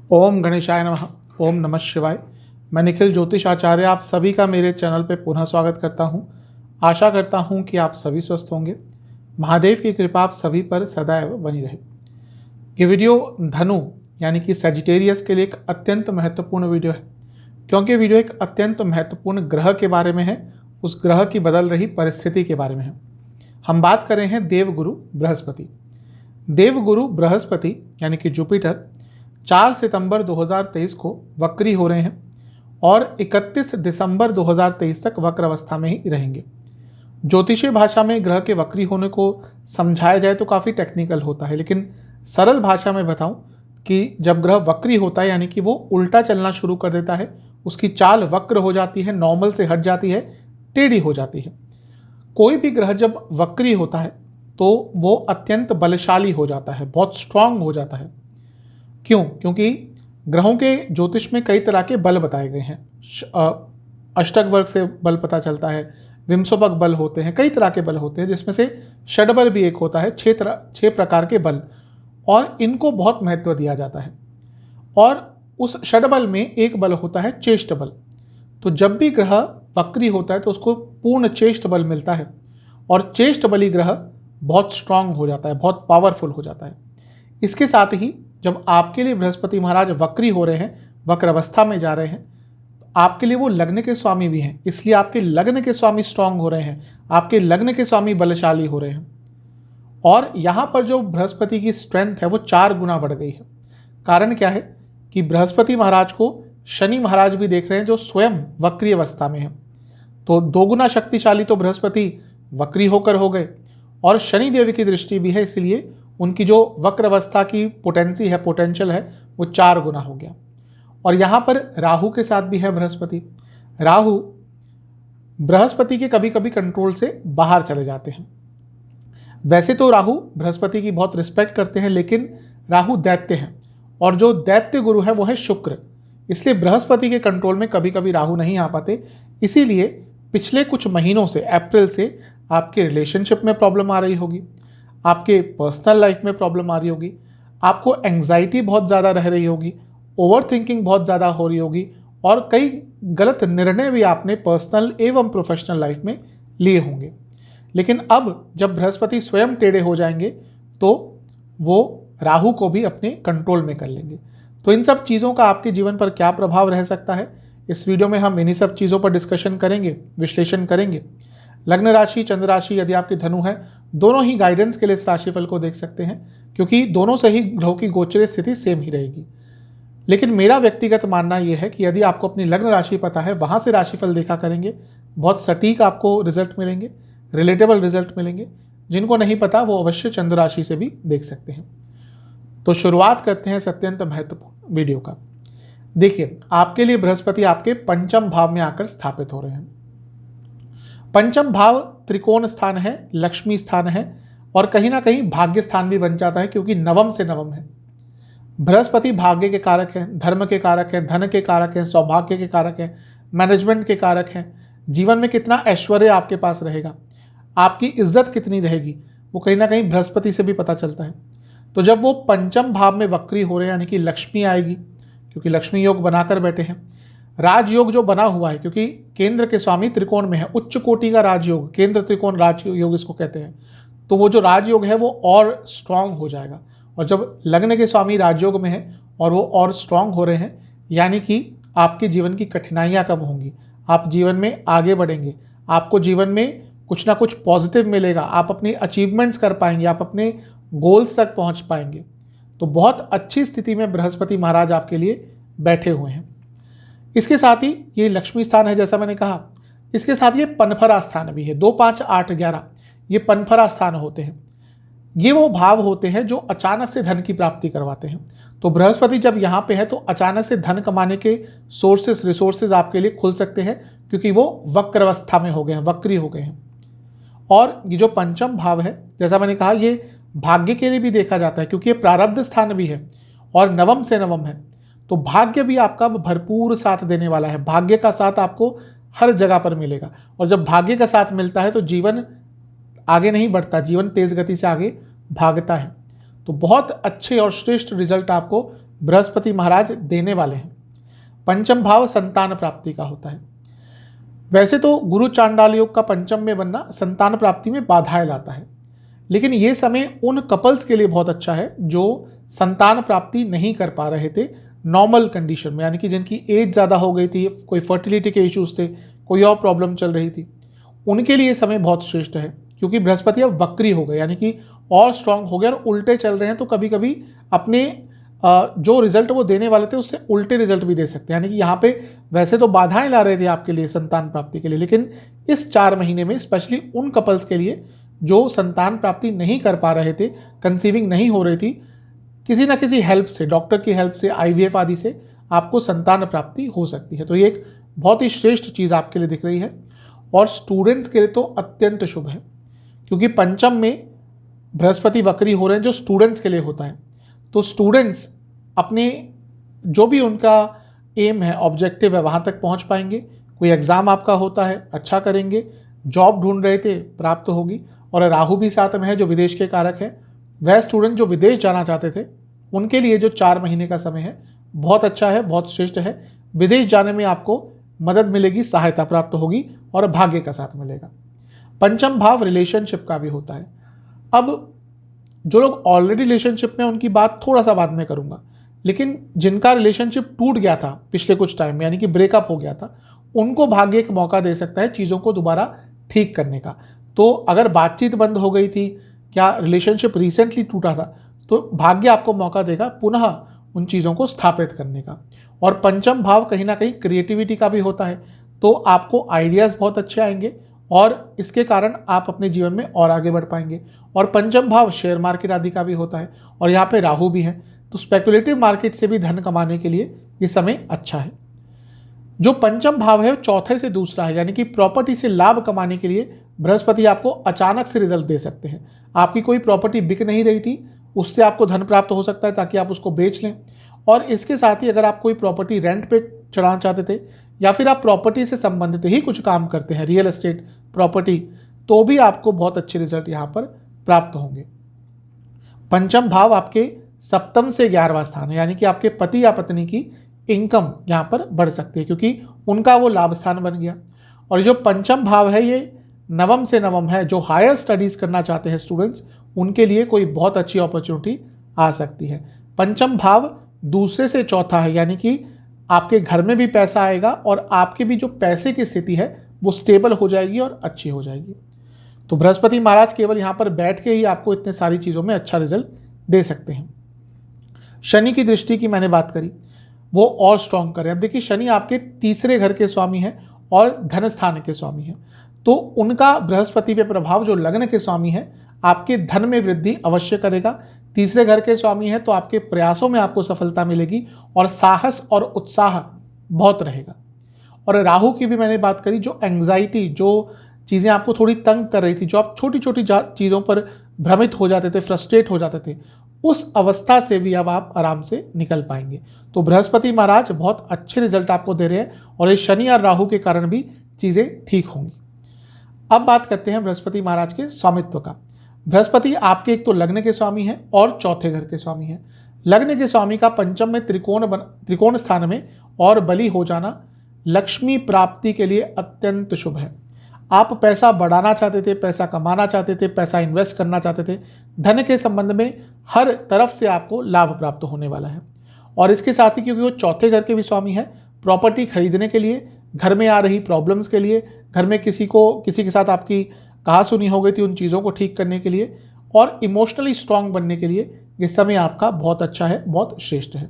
ओम गणेशाय नमः। ओम नमः शिवाय। मैं निखिल ज्योतिष आचार्य आप सभी का मेरे चैनल पर पुनः स्वागत करता हूं। आशा करता हूं कि आप सभी स्वस्थ होंगे। महादेव की कृपा आप सभी पर सदैव बनी रहे। ये वीडियो धनु यानी कि सजिटेरियस के लिए एक अत्यंत महत्वपूर्ण वीडियो है, क्योंकि वीडियो एक अत्यंत महत्वपूर्ण ग्रह के बारे में है, उस ग्रह की बदल रही परिस्थिति के बारे में है। हम बात कर रहे हैं देवगुरु बृहस्पति। देवगुरु बृहस्पति यानी कि जुपिटर 4 सितंबर 2023 को वक्री हो रहे हैं और 31 दिसंबर 2023 तक वक्र अवस्था में ही रहेंगे। ज्योतिषीय भाषा में ग्रह के वक्री होने को समझाया जाए तो काफ़ी टेक्निकल होता है, लेकिन सरल भाषा में बताऊं कि जब ग्रह वक्री होता है यानी कि वो उल्टा चलना शुरू कर देता है, उसकी चाल वक्र हो जाती है, नॉर्मल से हट जाती है, टेढ़ी हो जाती है। कोई भी ग्रह जब वक्री होता है तो वो अत्यंत बलशाली हो जाता है, बहुत स्ट्रांग हो जाता है। क्यों? क्योंकि ग्रहों के ज्योतिष में कई तरह के बल बताए गए हैं। अष्टक वर्ग से बल पता चलता है, विंशोपक बल होते हैं, कई तरह के बल होते हैं, जिसमें से षडबल भी एक होता है। 6 प्रकार के बल, और इनको बहुत महत्व दिया जाता है। और उस षडबल में एक बल होता है चेष्ट बल। तो जब भी ग्रह वक्री होता है तो उसको पूर्ण चेष्ट बल मिलता है, और चेष्ट बली ग्रह बहुत स्ट्रांग हो जाता है, बहुत पावरफुल हो जाता है। इसके साथ ही जब आपके लिए बृहस्पति महाराज वक्री हो रहे हैं, वक्र अवस्था में जा रहे हैं, तो आपके लिए वो लग्न के स्वामी भी हैं, इसलिए आपके लग्न के स्वामी स्ट्रांग हो रहे हैं, आपके लग्न के स्वामी बलशाली हो रहे हैं। और यहाँ पर जो बृहस्पति की स्ट्रेंथ है वो 4 गुना बढ़ गई है। कारण क्या है कि बृहस्पति महाराज को शनि महाराज भी देख रहे हैं, जो स्वयं वक्री अवस्था में है। तो 2 गुना शक्तिशाली तो बृहस्पति वक्री होकर हो गए, और शनि देव की दृष्टि भी है, इसलिए उनकी जो वक्र अवस्था की पोटेंसी है, पोटेंशियल है, वो 4 गुना हो गया। और यहाँ पर राहु के साथ भी है बृहस्पति। राहु बृहस्पति के कभी कभी कंट्रोल से बाहर चले जाते हैं। वैसे तो राहु बृहस्पति की बहुत रिस्पेक्ट करते हैं, लेकिन राहु दैत्य हैं, और जो दैत्य गुरु है वो है शुक्र, इसलिए बृहस्पति के कंट्रोल में कभी कभी राहु नहीं आ पाते। इसीलिए पिछले कुछ महीनों से, अप्रैल से, आपके रिलेशनशिप में प्रॉब्लम आ रही होगी, आपके पर्सनल लाइफ में प्रॉब्लम आ रही होगी, आपको एंग्जाइटी बहुत ज़्यादा रह रही होगी, ओवर थिंकिंग बहुत ज़्यादा हो रही होगी, और कई गलत निर्णय भी आपने पर्सनल एवं प्रोफेशनल लाइफ में लिए होंगे। लेकिन अब जब बृहस्पति स्वयं टेढ़े हो जाएंगे तो वो राहु को भी अपने कंट्रोल में कर लेंगे। तो इन सब चीज़ों का आपके जीवन पर क्या प्रभाव रह सकता है, इस वीडियो में हम इन्हीं सब चीज़ों पर डिस्कशन करेंगे, विश्लेषण करेंगे। लग्न राशि, चंद्र राशि यदि आपकी धनु है, दोनों ही गाइडेंस के लिए इस राशिफल को देख सकते हैं, क्योंकि दोनों से ही ग्रहों की गोचरीय स्थिति सेम ही रहेगी। लेकिन मेरा व्यक्तिगत मानना यह है कि यदि आपको अपनी लग्न राशि पता है, वहां से राशिफल देखा करेंगे, बहुत सटीक आपको रिजल्ट मिलेंगे, रिलेटेबल रिजल्ट मिलेंगे। जिनको नहीं पता वो अवश्य चंद्र राशि से भी देख सकते हैं। तो शुरुआत करते हैं इस अत्यंत महत्वपूर्ण वीडियो का। देखिए, आपके लिए बृहस्पति आपके पंचम भाव में आकर स्थापित हो रहे हैं। पंचम भाव त्रिकोण स्थान है, लक्ष्मी स्थान है, और कहीं ना कहीं भाग्य स्थान भी बन जाता है, क्योंकि नवम से नवम है। बृहस्पति भाग्य के कारक हैं, धर्म के कारक हैं, धन के कारक हैं, सौभाग्य के कारक हैं, मैनेजमेंट के कारक हैं। जीवन में कितना ऐश्वर्य आपके पास रहेगा, आपकी इज्जत कितनी रहेगी, वो कहीं ना कहीं बृहस्पति से भी पता चलता है। तो जब वो पंचम भाव में वक्री हो रहे हैं, यानी कि लक्ष्मी आएगी, क्योंकि लक्ष्मी योग बनाकर बैठे हैं। राजयोग जो बना हुआ है, क्योंकि केंद्र के स्वामी त्रिकोण में है, उच्च कोटि का राजयोग, केंद्र त्रिकोण राजयोग इसको कहते हैं। तो वो जो राजयोग है वो और स्ट्रांग हो जाएगा। और जब लग्न के स्वामी राजयोग में है और वो और स्ट्रांग हो रहे हैं, यानी कि आपके जीवन की कठिनाइयाँ कम होंगी, आप जीवन में आगे बढ़ेंगे, आपको जीवन में कुछ ना कुछ पॉजिटिव मिलेगा, आप अपनी अचीवमेंट्स कर पाएंगे, आप अपने गोल्स तक पहुँच पाएंगे। तो बहुत अच्छी स्थिति में बृहस्पति महाराज आपके लिए बैठे हुए हैं। इसके साथ ही ये लक्ष्मी स्थान है, जैसा मैंने कहा। इसके साथ ये पनफरा स्थान भी है। 2, 5, 8, 11 ये पनफरा स्थान होते हैं। ये वो भाव होते हैं जो अचानक से धन की प्राप्ति करवाते हैं। तो बृहस्पति जब यहाँ पे है तो अचानक से धन कमाने के सोर्सेस, रिसोर्सेज आपके लिए खुल सकते हैं, क्योंकि वो वक्र अवस्था में हो गए हैं, वक्री हो गए हैं। और ये जो पंचम भाव है, जैसा मैंने कहा, ये भाग्य के लिए भी देखा जाता है, क्योंकि ये प्रारब्ध स्थान भी है और नवम से नवम है। तो भाग्य भी आपका भरपूर साथ देने वाला है। भाग्य का साथ आपको हर जगह पर मिलेगा, और जब भाग्य का साथ मिलता है तो जीवन आगे नहीं बढ़ता, जीवन तेज गति से आगे भागता है। तो बहुत अच्छे और श्रेष्ठ रिजल्ट आपको बृहस्पति महाराज देने वाले हैं। पंचम भाव संतान प्राप्ति का होता है। वैसे तो गुरु चांडाल योग का पंचम में बनना संतान प्राप्ति में बाधाएं लाता है, लेकिन ये समय उन कपल्स के लिए बहुत अच्छा है जो संतान प्राप्ति नहीं कर पा रहे थे नॉर्मल कंडीशन में, यानी कि जिनकी एज ज़्यादा हो गई थी, कोई फर्टिलिटी के इश्यूज थे, कोई और प्रॉब्लम चल रही थी, उनके लिए समय बहुत श्रेष्ठ है। क्योंकि बृहस्पति अब वक्री हो गए, यानी कि और स्ट्रांग हो गए और उल्टे चल रहे हैं, तो कभी कभी अपने जो रिजल्ट वो देने वाले थे उससे उल्टे रिजल्ट भी दे सकते हैं। यानी कि यहाँ पे वैसे तो बाधाएं ला रहे थे आपके लिए संतान प्राप्ति के लिए, लेकिन इस 4 महीने में स्पेशली उन कपल्स के लिए जो संतान प्राप्ति नहीं कर पा रहे थे, कंसीविंग नहीं हो रही थी, किसी ना किसी हेल्प से, डॉक्टर की हेल्प से, IVF आदि से आपको संतान प्राप्ति हो सकती है। तो ये एक बहुत ही श्रेष्ठ चीज़ आपके लिए दिख रही है। और स्टूडेंट्स के लिए तो अत्यंत शुभ है, क्योंकि पंचम में बृहस्पति वक्री हो रहे हैं, जो स्टूडेंट्स के लिए होता है। तो स्टूडेंट्स अपने जो भी उनका एम है, ऑब्जेक्टिव है, वहाँ तक पहुँच पाएंगे। कोई एग्ज़ाम आपका होता है, अच्छा करेंगे। जॉब ढूंढ रहे थे, प्राप्त होगी। और राहु भी साथ में है जो विदेश के कारक है। वह स्टूडेंट जो विदेश जाना चाहते थे उनके लिए जो 4 महीने का समय है बहुत अच्छा है, बहुत श्रेष्ठ है। विदेश जाने में आपको मदद मिलेगी, सहायता प्राप्त होगी और भाग्य का साथ मिलेगा। पंचम भाव रिलेशनशिप का भी होता है। अब जो लोग ऑलरेडी रिलेशनशिप में, उनकी बात थोड़ा सा बाद में करूंगा, लेकिन जिनका रिलेशनशिप टूट गया था पिछले कुछ टाइम में, यानी कि ब्रेकअप हो गया था, उनको भाग्य एक मौका दे सकता है चीज़ों को दोबारा ठीक करने का। तो अगर बातचीत बंद हो गई थी या रिलेशनशिप रिसेंटली टूटा था, तो भाग्य आपको मौका देगा पुनः उन चीज़ों को स्थापित करने का। और पंचम भाव कहीं ना कहीं क्रिएटिविटी का भी होता है, तो आपको आइडियाज़ बहुत अच्छे आएंगे और इसके कारण आप अपने जीवन में और आगे बढ़ पाएंगे। और पंचम भाव शेयर मार्केट आदि का भी होता है और यहाँ पे राहु भी है, तो स्पेकुलेटिव मार्केट से भी धन कमाने के लिए ये समय अच्छा है। जो पंचम भाव है वो चौथे से दूसरा है, यानी कि प्रॉपर्टी से लाभ कमाने के लिए बृहस्पति आपको अचानक से रिजल्ट दे सकते हैं। आपकी कोई प्रॉपर्टी बिक नहीं रही थी, उससे आपको धन प्राप्त हो सकता है ताकि आप उसको बेच लें। और इसके साथ ही अगर आप कोई प्रॉपर्टी रेंट पे चढ़ाना चाहते थे या फिर आप प्रॉपर्टी से संबंधित ही कुछ काम करते हैं, रियल एस्टेट, प्रॉपर्टी, तो भी आपको बहुत अच्छे रिजल्ट यहाँ पर प्राप्त होंगे। पंचम भाव आपके सप्तम से 11वां स्थान है, यानी कि आपके पति या पत्नी की इनकम यहाँ पर बढ़ सकती है क्योंकि उनका वो लाभ स्थान बन गया। और जो पंचम भाव है ये नवम से नवम है, जो हायर स्टडीज करना चाहते हैं स्टूडेंट्स, उनके लिए कोई बहुत अच्छी अपॉर्चुनिटी आ सकती है। पंचम भाव दूसरे से चौथा है, यानी कि आपके घर में भी पैसा आएगा और आपके भी जो पैसे की स्थिति है वो स्टेबल हो जाएगी और अच्छी हो जाएगी। तो बृहस्पति महाराज केवल यहाँ पर बैठ के ही आपको इतने सारी चीज़ों में अच्छा रिजल्ट दे सकते हैं। शनि की दृष्टि की मैंने बात करी, वो और स्ट्रॉन्ग करें। अब देखिए, शनि आपके तीसरे घर के स्वामी हैं और धन स्थान के स्वामी हैं, तो उनका बृहस्पति पे प्रभाव जो लग्न के स्वामी है आपके धन में वृद्धि अवश्य करेगा। तीसरे घर के स्वामी है तो आपके प्रयासों में आपको सफलता मिलेगी और साहस और उत्साह बहुत रहेगा। और राहु की भी मैंने बात करी, जो एंग्जाइटी, जो चीज़ें आपको थोड़ी तंग कर रही थी, जो आप छोटी छोटी चीज़ों पर भ्रमित हो जाते थे, फ्रस्ट्रेट हो जाते थे, उस अवस्था से भी अब आप आराम से निकल पाएंगे। तो बृहस्पति महाराज बहुत अच्छे रिजल्ट आपको दे रहे हैं और ये शनि और राहु के कारण भी चीज़ें ठीक होंगी। अब बात करते हैं बृहस्पति महाराज के स्वामित्व का। बृहस्पति आपके एक तो लग्न के स्वामी हैं और चौथे घर के स्वामी हैं। लग्न के स्वामी का पंचम में त्रिकोण स्थान में और बली हो जाना लक्ष्मी प्राप्ति के लिए अत्यंत शुभ है। आप पैसा बढ़ाना चाहते थे, पैसा कमाना चाहते थे, पैसा इन्वेस्ट करना चाहते थे, धन के संबंध में हर तरफ से आपको लाभ प्राप्त होने वाला है। और इसके साथ ही क्योंकि वो चौथे घर के भी स्वामी है, प्रॉपर्टी खरीदने के लिए, घर में आ रही प्रॉब्लम्स के लिए, घर में किसी के साथ आपकी कहा सुनी हो गई थी, उन चीज़ों को ठीक करने के लिए और इमोशनली स्ट्रांग बनने के लिए ये समय आपका बहुत अच्छा है, बहुत श्रेष्ठ है।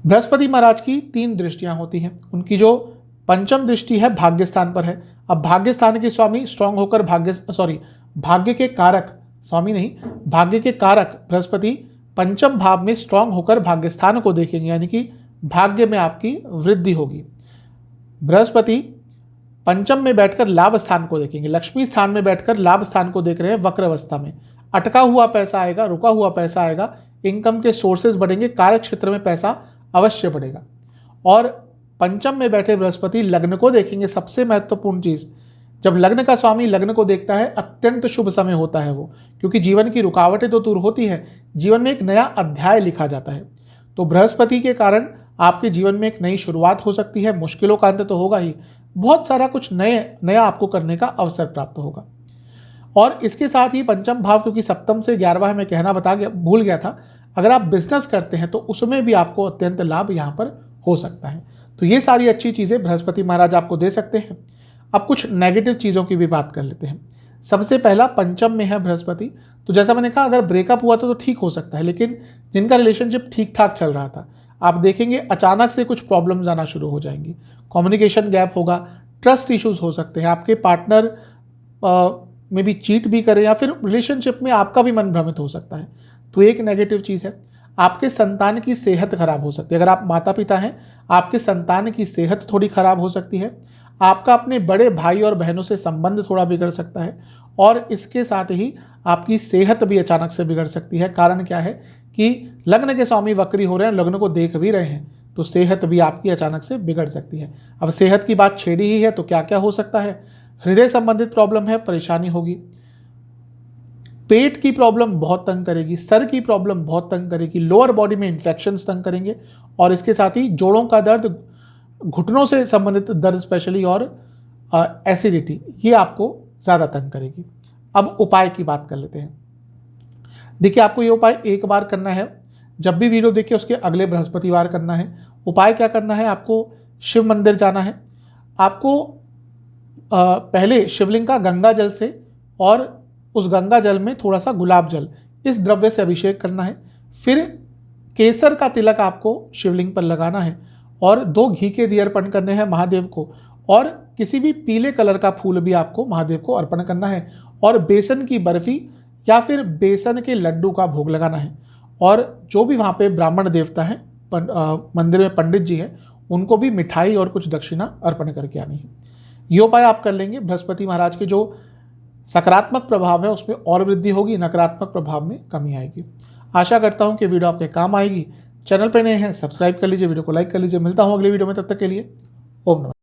बृहस्पति महाराज की 3 दृष्टियां होती हैं। उनकी जो पंचम दृष्टि है भाग्य स्थान पर है। अब भाग्य स्थान के स्वामी स्ट्रांग होकर भाग्य के कारक, स्वामी नहीं, भाग्य के कारक बृहस्पति पंचम भाव में स्ट्रांग होकर भाग्य स्थान को देखेंगे, यानी कि भाग्य में आपकी वृद्धि होगी। बृहस्पति पंचम में बैठकर लाभ स्थान को देखेंगे, लक्ष्मी स्थान में बैठकर लाभ स्थान को देख रहे हैं वक्र अवस्था में। अटका हुआ पैसा आएगा, रुका हुआ पैसा आएगा, इनकम के सोर्सेज बढ़ेंगे, कार्य क्षेत्र में पैसा अवश्य बढ़ेगा। और पंचम में बैठे बृहस्पति लग्न को देखेंगे। सबसे महत्वपूर्ण चीज, जब लग्न का स्वामी लग्न को देखता है अत्यंत शुभ समय होता है वो, क्योंकि जीवन की रुकावटें तो दूर होती है, जीवन में एक नया अध्याय लिखा जाता है। तो बृहस्पति के कारण आपके जीवन में एक नई शुरुआत हो सकती है, मुश्किलों का अंत तो होगा ही, बहुत सारा कुछ नया आपको करने का अवसर प्राप्त होगा। और इसके साथ ही पंचम भाव, क्योंकि सप्तम से 11वां मैं कहना भूल गया था, अगर आप बिजनेस करते हैं तो उसमें भी आपको अत्यंत लाभ यहाँ पर हो सकता है। तो ये सारी अच्छी चीज़ें बृहस्पति महाराज आपको दे सकते हैं। अब कुछ नेगेटिव चीज़ों की भी बात कर लेते हैं। सबसे पहला, पंचम में है बृहस्पति, तो जैसा मैंने कहा अगर ब्रेकअप हुआ तो ठीक हो सकता है, लेकिन जिनका रिलेशनशिप ठीक ठाक चल रहा था, आप देखेंगे अचानक से कुछ प्रॉब्लम्स आना शुरू हो जाएंगी, कम्युनिकेशन गैप होगा, ट्रस्ट इश्यूज हो सकते हैं, आपके पार्टनर में भी चीट भी करे या फिर रिलेशनशिप में आपका भी मन भ्रमित हो सकता है। तो एक नेगेटिव चीज़ है। आपके संतान की सेहत खराब हो सकती है। अगर आप माता पिता हैं, आपके संतान की सेहत थोड़ी खराब हो सकती है। आपका अपने बड़े भाई और बहनों से संबंध थोड़ा बिगड़ सकता है, और इसके साथ ही आपकी सेहत भी अचानक से बिगड़ सकती है। कारण क्या है कि लग्न के स्वामी वक्री हो रहे हैं, लग्न को देख भी रहे हैं, तो सेहत भी आपकी अचानक से बिगड़ सकती है। अब सेहत की बात छेड़ी ही है तो क्या क्या हो सकता है? हृदय संबंधित प्रॉब्लम है, परेशानी होगी, पेट की प्रॉब्लम बहुत तंग करेगी, सर की प्रॉब्लम बहुत तंग करेगी, लोअर बॉडी में इन्फेक्शंस तंग करेंगे, और इसके साथ ही जोड़ों का दर्द, घुटनों से संबंधित दर्द स्पेशली, और एसिडिटी, ये आपको ज़्यादा तंग करेगी। अब उपाय की बात कर लेते हैं। देखिए, आपको ये उपाय एक बार करना है, जब भी वीडियो देखिए उसके अगले बृहस्पतिवार करना है। उपाय क्या करना है? आपको शिव मंदिर जाना है। आपको पहले शिवलिंग का गंगा जल से और उस गंगा जल में थोड़ा सा गुलाब जल, इस द्रव्य से अभिषेक करना है। फिर केसर का तिलक आपको शिवलिंग पर लगाना है, और 2 घी के दिए अर्पण करने हैं महादेव को, और किसी भी पीले कलर का फूल भी आपको महादेव को अर्पण करना है, और बेसन की बर्फी या फिर बेसन के लड्डू का भोग लगाना है। और जो भी वहाँ पे ब्राह्मण देवता हैं, मंदिर में पंडित जी हैं, उनको भी मिठाई और कुछ दक्षिणा अर्पण करके आनी है। ये उपाय आप कर लेंगे, बृहस्पति महाराज के जो सकारात्मक प्रभाव है उसमें और वृद्धि होगी, नकारात्मक प्रभाव में कमी आएगी। आशा करता हूँ कि वीडियो आपके काम आएगी। चैनल पर नए हैं, सब्सक्राइब कर लीजिए, वीडियो को लाइक कर लीजिए। मिलता हूँ अगले वीडियो में, तब तक के लिए ओम नमः।